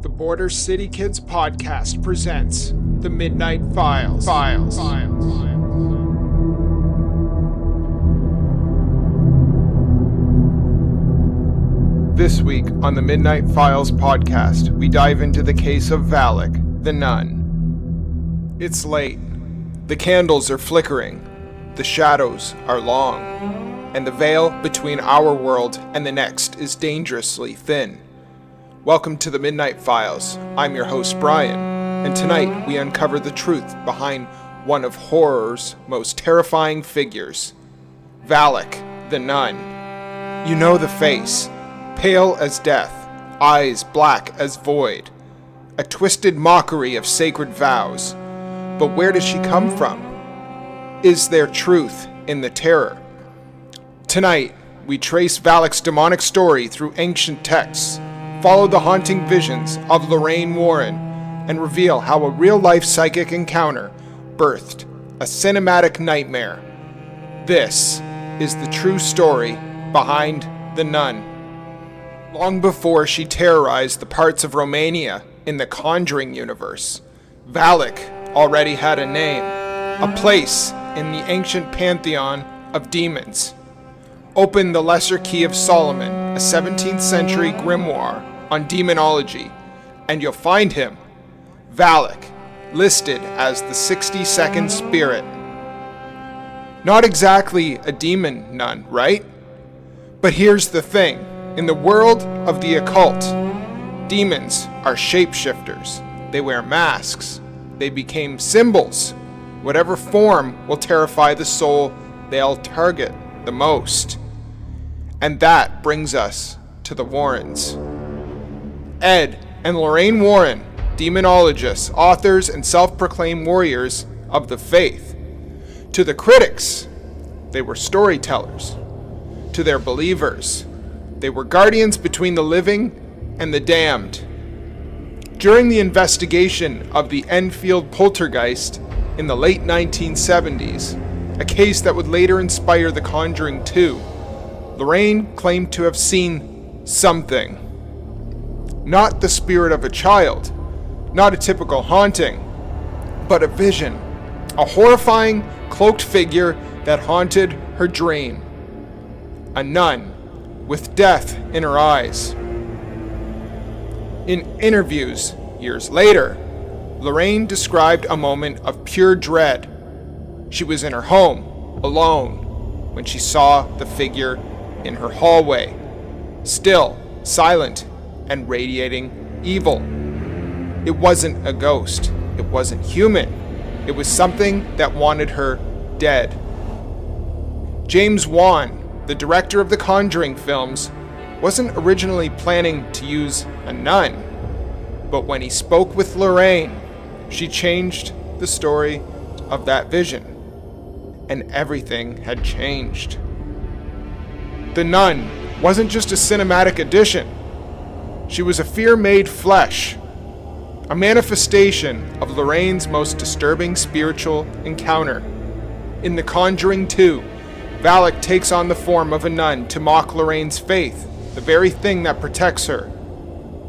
The Border City Kids podcast presents The Midnight Files. This week on the Midnight Files podcast, we dive into the case of Valak, the nun. It's late. The candles are flickering. The shadows are long. And the veil between our world and the next is dangerously thin. Welcome to the Midnight Files. I'm your host, Brian, and tonight we uncover the truth behind one of horror's most terrifying figures, Valak, the nun. You know the face, pale as death, eyes black as void, a twisted mockery of sacred vows. But where does she come from? Is there truth in the terror? Tonight, we trace Valak's demonic story through ancient texts, follow the haunting visions of Lorraine Warren, and reveal how a real-life psychic encounter birthed a cinematic nightmare. This is the true story behind the nun. Long before she terrorized the parts of Romania in the Conjuring universe, Valak already had a name, a place in the ancient pantheon of demons. Open the Lesser Key of Solomon, a 17th century grimoire on demonology, and you'll find him, Valak, listed as the 62nd spirit. Not exactly a demon nun, right? But here's the thing. In the world of the occult, demons are shapeshifters. They wear masks. They became symbols. Whatever form will terrify the soul they'll target the most. And that brings us to the Warrens. Ed and Lorraine Warren, demonologists, authors, and self-proclaimed warriors of the faith. To the critics, they were storytellers. To their believers, they were guardians between the living and the damned. During the investigation of the Enfield poltergeist in the late 1970s, a case that would later inspire The Conjuring 2, Lorraine claimed to have seen something. Not the spirit of a child, not a typical haunting, but a vision, a horrifying, cloaked figure that haunted her dream. A nun with death in her eyes. In interviews years later, Lorraine described a moment of pure dread. She was in her home, alone, when she saw the figure in her hallway, still, silent, and radiating evil. It wasn't a ghost. It wasn't human. It was something that wanted her dead. James Wan, the director of the Conjuring films, wasn't originally planning to use a nun, but when he spoke with Lorraine, she changed the story of that vision, and everything had changed. The nun wasn't just a cinematic addition. She was a fear made flesh, a manifestation of Lorraine's most disturbing spiritual encounter. In The Conjuring 2, Valak takes on the form of a nun to mock Lorraine's faith, the very thing that protects her.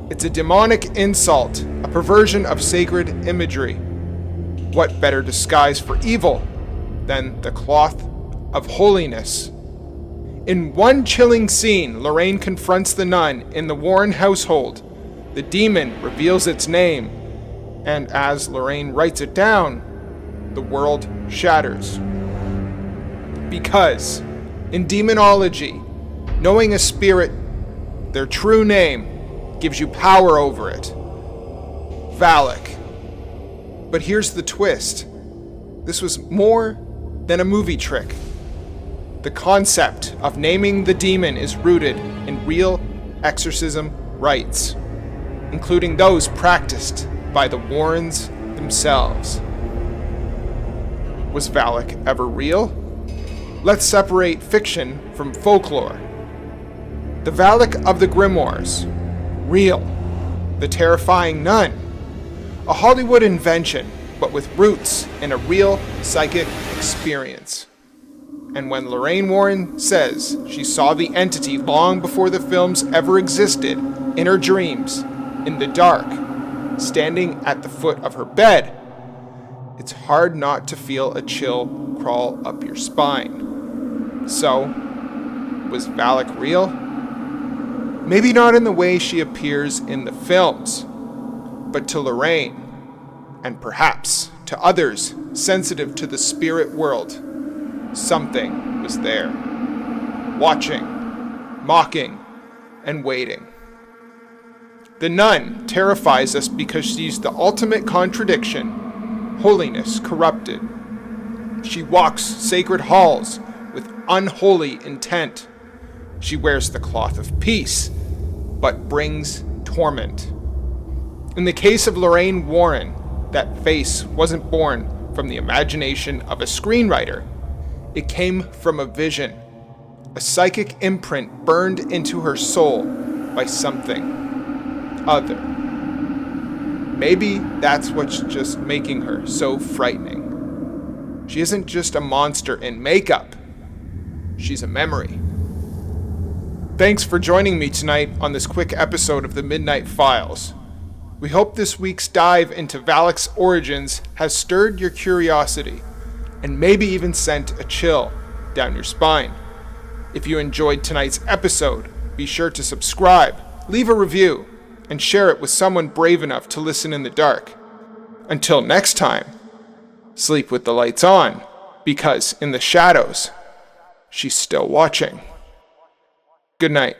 It's a demonic insult, a perversion of sacred imagery. What better disguise for evil than the cloth of holiness? In one chilling scene, Lorraine confronts the nun in the Warren household. The demon reveals its name, and as Lorraine writes it down, the world shatters. Because, in demonology, knowing a spirit, their true name, gives you power over it. Valak. But here's the twist. This was more than a movie trick. The concept of naming the demon is rooted in real exorcism rites, including those practiced by the Warrens themselves. Was Valak ever real? Let's separate fiction from folklore. The Valak of the Grimoires, real. The terrifying nun, a Hollywood invention, but with roots in a real psychic experience. And when Lorraine Warren says she saw the entity long before the films ever existed, in her dreams, in the dark, standing at the foot of her bed. It's hard not to feel a chill crawl up your spine. So, was Valak real? Maybe not in the way she appears in the films, but to Lorraine, and perhaps to others sensitive to the spirit world, something was there, watching, mocking, and waiting. The nun terrifies us because she's the ultimate contradiction, holiness corrupted. She walks sacred halls with unholy intent. She wears the cloth of peace, but brings torment. In the case of Lorraine Warren, that face wasn't born from the imagination of a screenwriter. It came from a vision, a psychic imprint burned into her soul by something other. Maybe that's what's just making her so frightening. She isn't just a monster in makeup. She's a memory. Thanks for joining me tonight on this quick episode of the Midnight Files. We hope this week's dive into Valak's origins has stirred your curiosity and maybe even sent a chill down your spine. If you enjoyed tonight's episode, be sure to subscribe, leave a review, and share it with someone brave enough to listen in the dark. Until next time, sleep with the lights on, because in the shadows, she's still watching. Good night.